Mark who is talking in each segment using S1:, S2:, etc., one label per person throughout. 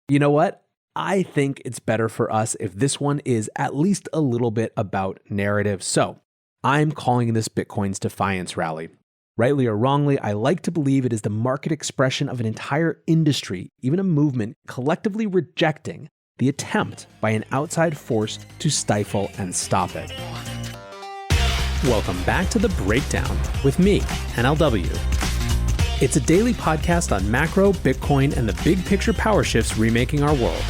S1: You know what? I think it's better for us if this one is at least a little bit about narrative. So I'm calling this Bitcoin's Defiance Rally. Rightly or wrongly, I like to believe it is the market expression of an entire industry, even a movement, collectively rejecting the attempt by an outside force to stifle and stop it. Welcome back to The Breakdown with me, NLW. It's a daily podcast on macro, Bitcoin, and the big picture power shifts remaking our world.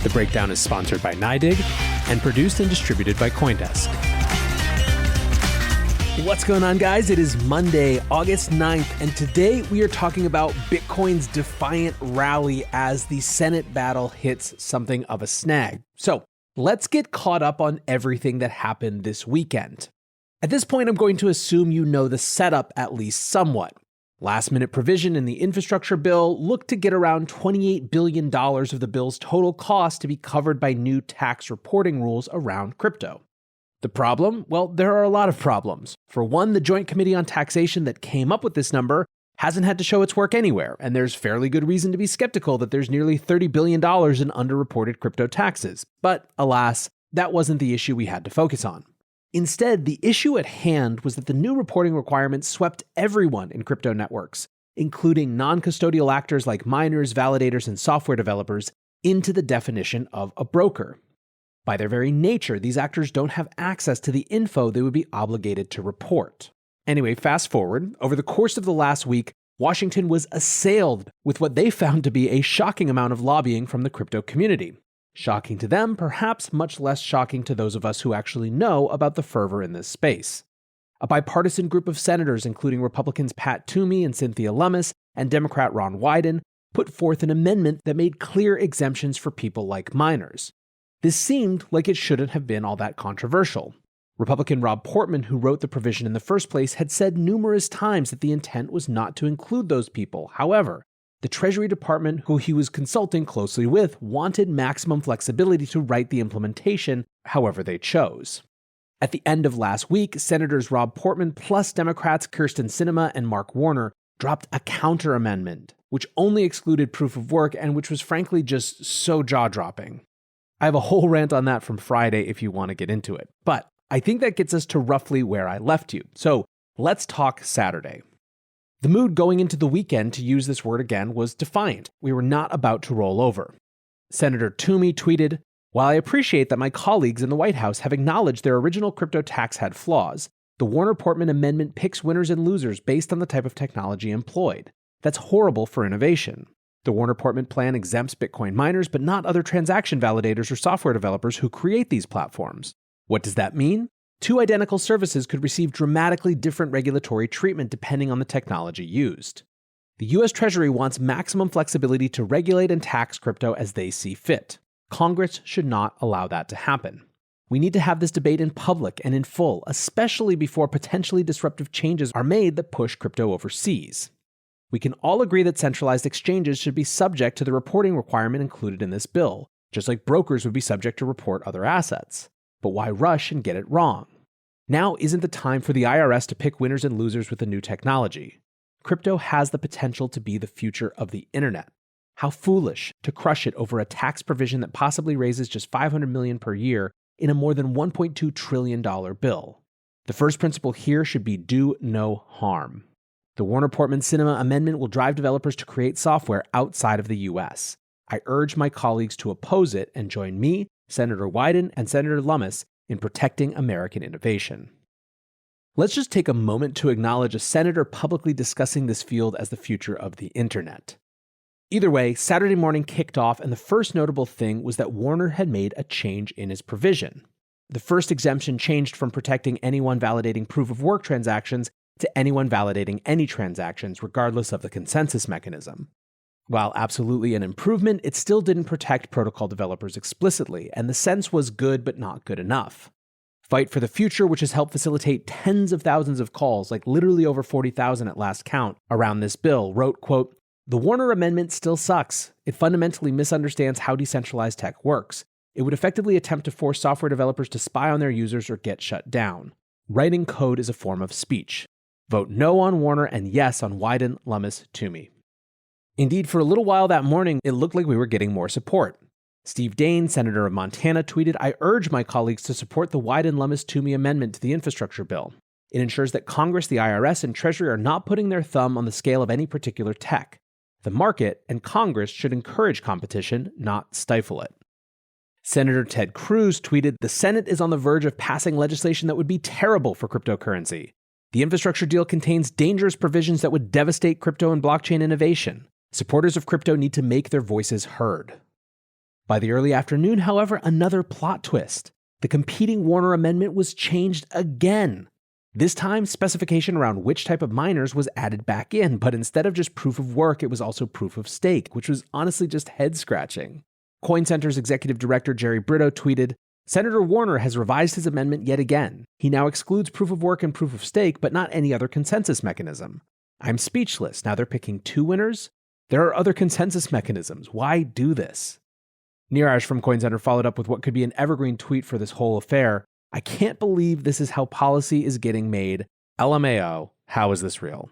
S1: The Breakdown is sponsored by NYDIG and produced and distributed by CoinDesk. What's going on, guys? It is Monday, August 9th, and today we are talking about Bitcoin's defiant rally as the Senate battle hits something of a snag. So let's get caught up on everything that happened this weekend. At this point, I'm going to assume you know the setup at least somewhat. Last-minute provision in the infrastructure bill looked to get around $28 billion of the bill's total cost to be covered by new tax reporting rules around crypto. The problem? Well, there are a lot of problems. For one, the Joint Committee on Taxation that came up with this number hasn't had to show its work anywhere, and there's fairly good reason to be skeptical that there's nearly $30 billion in underreported crypto taxes. But alas, that wasn't the issue we had to focus on. Instead, the issue at hand was that the new reporting requirements swept everyone in crypto networks, including non-custodial actors like miners, validators, and software developers, into the definition of a broker. By their very nature, these actors don't have access to the info they would be obligated to report. Anyway, fast forward, over the course of the last week, Washington was assailed with what they found to be a shocking amount of lobbying from the crypto community. Shocking to them, perhaps much less shocking to those of us who actually know about the fervor in this space. A bipartisan group of senators, including Republicans Pat Toomey and Cynthia Lummis and Democrat Ron Wyden, put forth an amendment that made clear exemptions for people like miners. This seemed like it shouldn't have been all that controversial. Republican Rob Portman, who wrote the provision in the first place, had said numerous times that the intent was not to include those people. However, the Treasury Department, who he was consulting closely with, wanted maximum flexibility to write the implementation however they chose. At the end of last week, Senators Rob Portman plus Democrats Kyrsten Sinema and Mark Warner dropped a counter amendment, which only excluded proof of work and which was frankly just so jaw-dropping. I have a whole rant on that from Friday if you want to get into it, but I think that gets us to roughly where I left you. So let's talk Saturday. The mood going into the weekend, to use this word again, was defiant. We were not about to roll over. Senator Toomey tweeted, "While I appreciate that my colleagues in the White House have acknowledged their original crypto tax had flaws, the Warner-Portman amendment picks winners and losers based on the type of technology employed. That's horrible for innovation. The Warner-Portman plan exempts Bitcoin miners, but not other transaction validators or software developers who create these platforms. What does that mean? Two identical services could receive dramatically different regulatory treatment depending on the technology used. The US Treasury wants maximum flexibility to regulate and tax crypto as they see fit. Congress should not allow that to happen. We need to have this debate in public and in full, especially before potentially disruptive changes are made that push crypto overseas. We can all agree that centralized exchanges should be subject to the reporting requirement included in this bill, just like brokers would be subject to report other assets. But why rush and get it wrong? Now isn't the time for the IRS to pick winners and losers with the new technology. Crypto has the potential to be the future of the internet. How foolish to crush it over a tax provision that possibly raises just $500 million per year in a more than $1.2 trillion bill. The first principle here should be do no harm. The Warner-Portman Sinema amendment will drive developers to create software outside of the US. I urge my colleagues to oppose it and join me, Senator Wyden, and Senator Lummis in protecting American innovation. Let's just take a moment to acknowledge a senator publicly discussing this field as the future of the internet. Either way, Saturday morning kicked off, and the first notable thing was that Warner had made a change in his provision. The first exemption changed from protecting anyone validating proof of work transactions to anyone validating any transactions, regardless of the consensus mechanism. While absolutely an improvement, it still didn't protect protocol developers explicitly, and the sense was good but not good enough. Fight for the Future, which has helped facilitate tens of thousands of calls, like literally over 40,000 at last count, around this bill, wrote, quote, "The Warner Amendment still sucks. It fundamentally misunderstands how decentralized tech works. It would effectively attempt to force software developers to spy on their users or get shut down. Writing code is a form of speech. Vote no on Warner and yes on Wyden, Lummis, Toomey." Indeed, for a little while that morning, it looked like we were getting more support. Steve Daines, senator of Montana, tweeted, "I urge my colleagues to support the Wyden-Lummis-Toomey amendment to the infrastructure bill. It ensures that Congress, the IRS, and Treasury are not putting their thumb on the scale of any particular tech. The market and Congress should encourage competition, not stifle it." Senator Ted Cruz tweeted, "The Senate is on the verge of passing legislation that would be terrible for cryptocurrency. The infrastructure deal contains dangerous provisions that would devastate crypto and blockchain innovation. Supporters of crypto need to make their voices heard." By the early afternoon, however, another plot twist. The competing Warner Amendment was changed again. This time, specification around which type of miners was added back in, but instead of just proof of work, it was also proof of stake, which was honestly just head-scratching. CoinCenter's executive director Jerry Brito tweeted, "Senator Warner has revised his amendment yet again. He now excludes proof of work and proof of stake, but not any other consensus mechanism. I'm speechless. Now they're picking two winners? There are other consensus mechanisms. Why do this?" Neeraj from CoinCenter followed up with what could be an evergreen tweet for this whole affair. "I can't believe this is how policy is getting made. LMAO, how is this real?"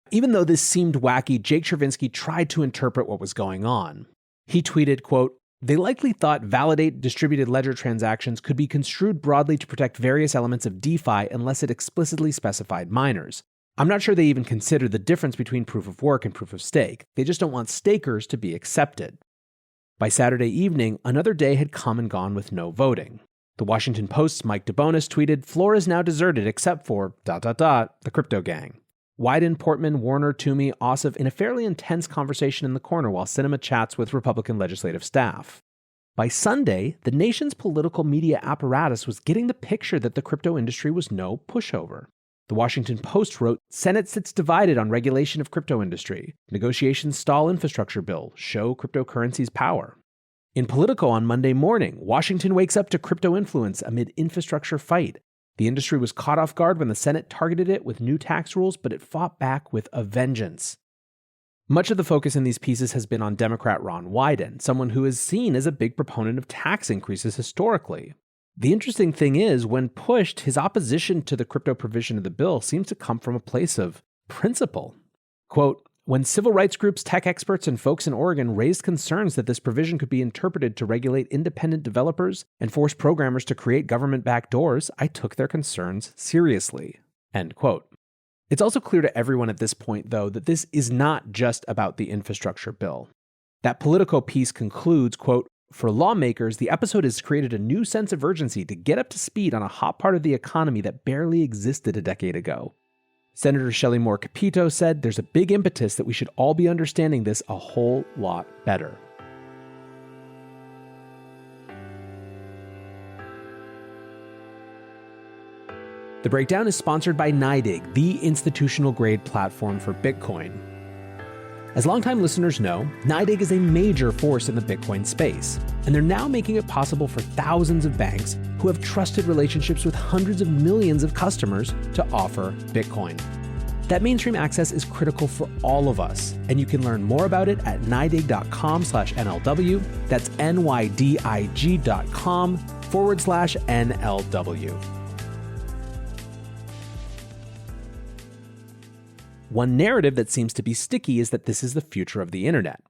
S1: Even though this seemed wacky, Jake Chervinsky tried to interpret what was going on. He tweeted, quote, "They likely thought validate distributed ledger transactions could be construed broadly to protect various elements of DeFi unless it explicitly specified miners. I'm not sure they even consider the difference between proof of work and proof of stake. They just don't want stakers to be accepted." By Saturday evening, another day had come and gone with no voting. The Washington Post's Mike DeBonis tweeted, "Floor is now deserted except for ... the crypto gang. Wyden, Portman, Warner, Toomey, Ossoff in a fairly intense conversation in the corner while Cinema chats with Republican legislative staff." By Sunday, the nation's political media apparatus was getting the picture that the crypto industry was no pushover. The Washington Post wrote, "Senate sits divided on regulation of crypto industry. Negotiations stall infrastructure bill. Show cryptocurrency's power." In Politico on Monday morning, Washington wakes up to crypto influence amid infrastructure fight. The industry was caught off guard when the Senate targeted it with new tax rules, but it fought back with a vengeance. Much of the focus in these pieces has been on Democrat Ron Wyden, someone who is seen as a big proponent of tax increases historically. The interesting thing is, when pushed, his opposition to the crypto provision of the bill seems to come from a place of principle. Quote, "When civil rights groups, tech experts, and folks in Oregon raised concerns that this provision could be interpreted to regulate independent developers and force programmers to create government backdoors, I took their concerns seriously." End quote. It's also clear to everyone at this point, though, that this is not just about the infrastructure bill. That Politico piece concludes, quote, "For lawmakers, the episode has created a new sense of urgency to get up to speed on a hot part of the economy that barely existed a decade ago." Senator Shelley Moore Capito said, "There's a big impetus that we should all be understanding this a whole lot better." The Breakdown is sponsored by NYDIG, the institutional-grade platform for Bitcoin. As longtime listeners know, NYDIG is a major force in the Bitcoin space, and they're now making it possible for thousands of banks who have trusted relationships with hundreds of millions of customers to offer Bitcoin. That mainstream access is critical for all of us, and you can learn more about it at nydig.com/NLW. That's nydig.com/NLW. One narrative that seems to be sticky is that this is the future of the internet.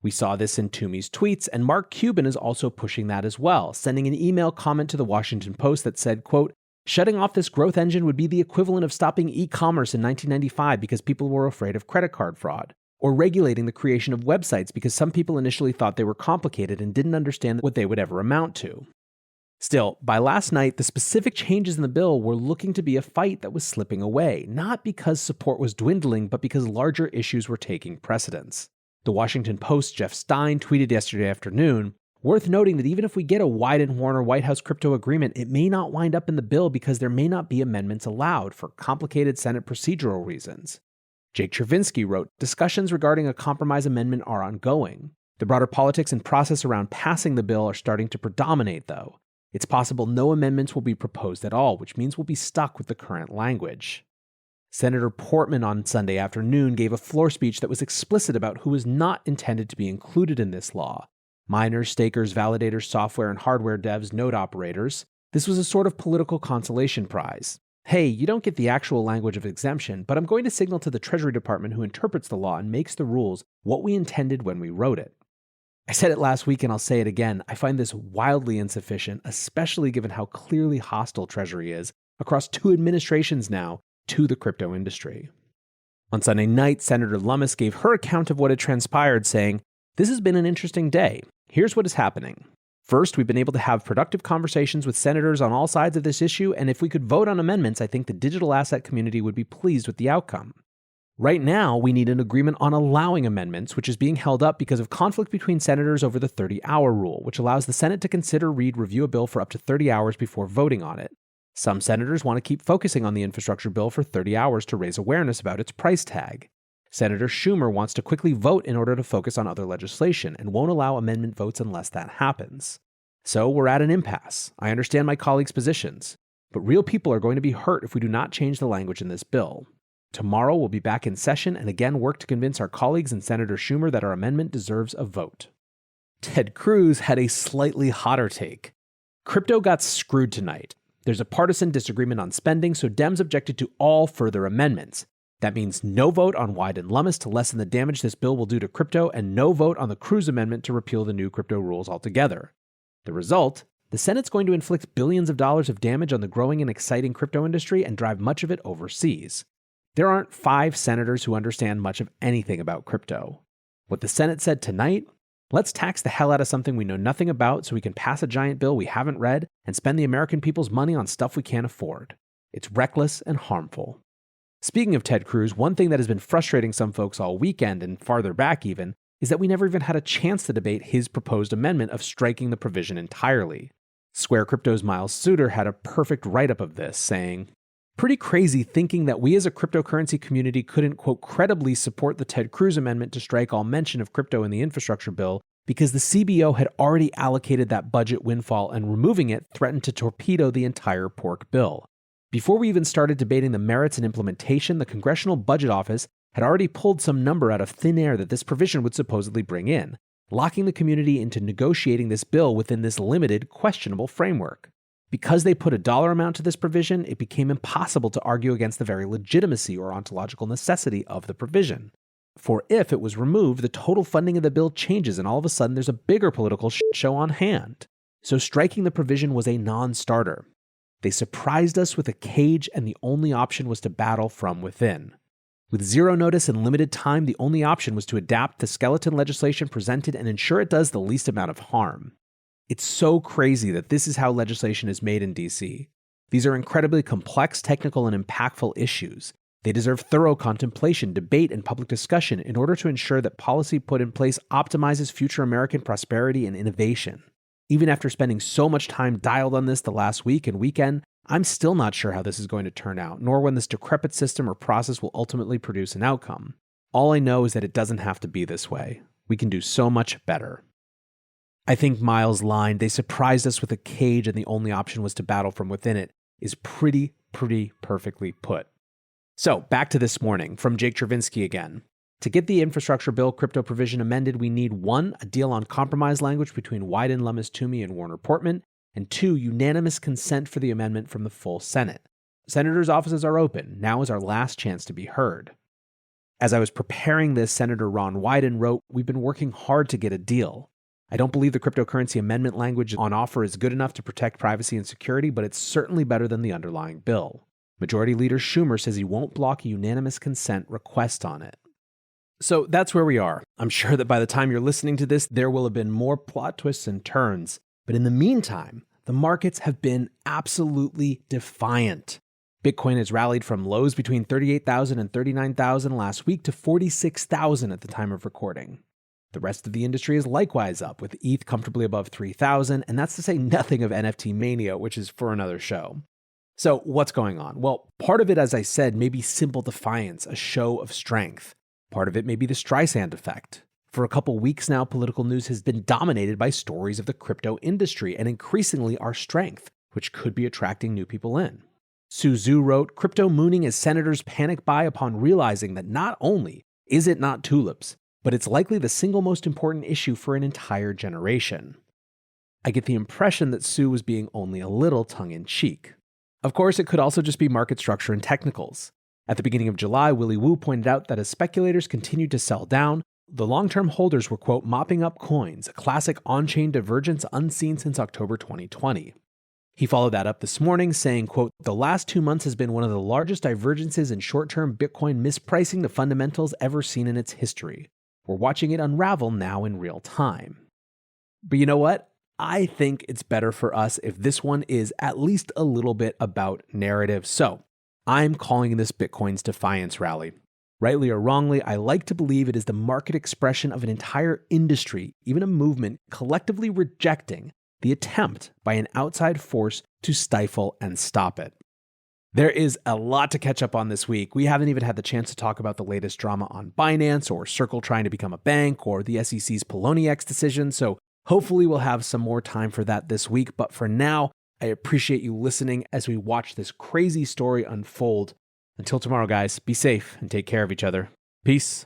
S1: We saw this in Toomey's tweets, and Mark Cuban is also pushing that as well, sending an email comment to the Washington Post that said, quote, "Shutting off this growth engine would be the equivalent of stopping e-commerce in 1995 because people were afraid of credit card fraud, or regulating the creation of websites because some people initially thought they were complicated and didn't understand what they would ever amount to." Still, by last night, the specific changes in the bill were looking to be a fight that was slipping away, not because support was dwindling, but because larger issues were taking precedence. The Washington Post's Jeff Stein tweeted yesterday afternoon, "Worth noting that even if we get a Wyden-Warner White House crypto agreement, it may not wind up in the bill because there may not be amendments allowed for complicated Senate procedural reasons." Jake Chervinsky wrote, "Discussions regarding a compromise amendment are ongoing. The broader politics and process around passing the bill are starting to predominate, though. It's possible no amendments will be proposed at all, which means we'll be stuck with the current language." Senator Portman on Sunday afternoon gave a floor speech that was explicit about who was not intended to be included in this law. Miners, stakers, validators, software and hardware devs, node operators. This was a sort of political consolation prize. hey, you don't get the actual language of exemption, but I'm going to signal to the Treasury Department who interprets the law and makes the rules what we intended when we wrote it. I said it last week and I'll say it again. I find this wildly insufficient, especially given how clearly hostile Treasury is across 2 administrations now to the crypto industry. On Sunday night, Senator Lummis gave her account of what had transpired, saying, "This has been an interesting day. Here's what is happening. First, we've been able to have productive conversations with senators on all sides of this issue, and if we could vote on amendments, I think the digital asset community would be pleased with the outcome. Right now, we need an agreement on allowing amendments, which is being held up because of conflict between senators over the 30-hour rule, which allows the Senate to consider, review a bill for up to 30 hours before voting on it. Some senators want to keep focusing on the infrastructure bill for 30 hours to raise awareness about its price tag. Senator Schumer wants to quickly vote in order to focus on other legislation and won't allow amendment votes unless that happens. So we're at an impasse. I understand my colleagues' positions, but real people are going to be hurt if we do not change the language in this bill. Tomorrow we'll be back in session and again work to convince our colleagues and Senator Schumer that our amendment deserves a vote." Ted Cruz had a slightly hotter take. Crypto got screwed tonight. There's a partisan disagreement on spending, so Dems objected to all further amendments. That means no vote on Wyden and Lummis to lessen the damage this bill will do to crypto, and no vote on the Cruz amendment to repeal the new crypto rules altogether. The result? The Senate's going to inflict billions of dollars of damage on the growing and exciting crypto industry and drive much of it overseas. There aren't 5 senators who understand much of anything about crypto. What the Senate said tonight? Let's tax the hell out of something we know nothing about so we can pass a giant bill we haven't read and spend the American people's money on stuff we can't afford. It's reckless and harmful. Speaking of Ted Cruz, one thing that has been frustrating some folks all weekend and farther back even is that we never even had a chance to debate his proposed amendment of striking the provision entirely. Square Crypto's Miles Suter had a perfect write-up of this, saying, "Pretty crazy thinking that we as a cryptocurrency community couldn't, quote, credibly support the Ted Cruz amendment to strike all mention of crypto in the infrastructure bill because the CBO had already allocated that budget windfall and removing it threatened to torpedo the entire pork bill. Before we even started debating the merits and implementation, the Congressional Budget Office had already pulled some number out of thin air that this provision would supposedly bring in, locking the community into negotiating this bill within this limited, questionable framework. Because they put a dollar amount to this provision, it became impossible to argue against the very legitimacy or ontological necessity of the provision. For if it was removed, the total funding of the bill changes and all of a sudden there's a bigger political show on hand. So striking the provision was a non-starter. They surprised us with a cage and the only option was to battle from within. With zero notice and limited time, the only option was to adapt the skeleton legislation presented and ensure it does the least amount of harm. It's so crazy that this is how legislation is made in DC. These are incredibly complex, technical, and impactful issues. They deserve thorough contemplation, debate, and public discussion in order to ensure that policy put in place optimizes future American prosperity and innovation. Even after spending so much time dialed on this the last week and weekend, I'm still not sure how this is going to turn out, nor when this decrepit system or process will ultimately produce an outcome. All I know is that it doesn't have to be this way. We can do so much better. I think Miles' line, "They surprised us with a cage and the only option was to battle from within it," is pretty perfectly put. So, back to this morning, from Jake Chervinsky again. To get the infrastructure bill crypto provision amended, we need 1, a deal on compromise language between Wyden, Lummis, Toomey, and Warner Portman, and 2, unanimous consent for the amendment from the full Senate. Senators' offices are open. Now is our last chance to be heard. As I was preparing this, Senator Ron Wyden wrote, "We've been working hard to get a deal. I don't believe the cryptocurrency amendment language on offer is good enough to protect privacy and security, but it's certainly better than the underlying bill. Majority Leader Schumer says he won't block a unanimous consent request on it." So that's where we are. I'm sure that by the time you're listening to this, there will have been more plot twists and turns. But in the meantime, the markets have been absolutely defiant. Bitcoin has rallied from lows between 38,000 and 39,000 last week to 46,000 at the time of recording. The rest of the industry is likewise up, with ETH comfortably above 3,000, and that's to say nothing of NFT mania, which is for another show. So what's going on? Well, part of it, as I said, may be simple defiance, a show of strength. Part of it may be the Streisand effect. For a couple weeks now, political news has been dominated by stories of the crypto industry and increasingly our strength, which could be attracting new people in. Su Zhu wrote, "Crypto mooning as senators panic buy upon realizing that not only is it not tulips, but it's likely the single most important issue for an entire generation." I get the impression that Sue was being only a little tongue-in-cheek. Of course, it could also just be market structure and technicals. At the beginning of July, Willy Woo pointed out that as speculators continued to sell down, the long-term holders were, quote, mopping up coins, a classic on-chain divergence unseen since October 2020. He followed that up this morning, saying, quote, the last 2 months has been one of the largest divergences in short-term Bitcoin mispricing the fundamentals ever seen in its history. We're watching it unravel now in real time. But you know what? I think it's better for us if this one is at least a little bit about narrative. So I'm calling this Bitcoin's defiance rally. Rightly or wrongly, I like to believe it is the market expression of an entire industry, even a movement, collectively rejecting the attempt by an outside force to stifle and stop it. There is a lot to catch up on this week. We haven't even had the chance to talk about the latest drama on Binance or Circle trying to become a bank or the SEC's Poloniex decision, so hopefully we'll have some more time for that this week. But for now, I appreciate you listening as we watch this crazy story unfold. Until tomorrow, guys, be safe and take care of each other. Peace.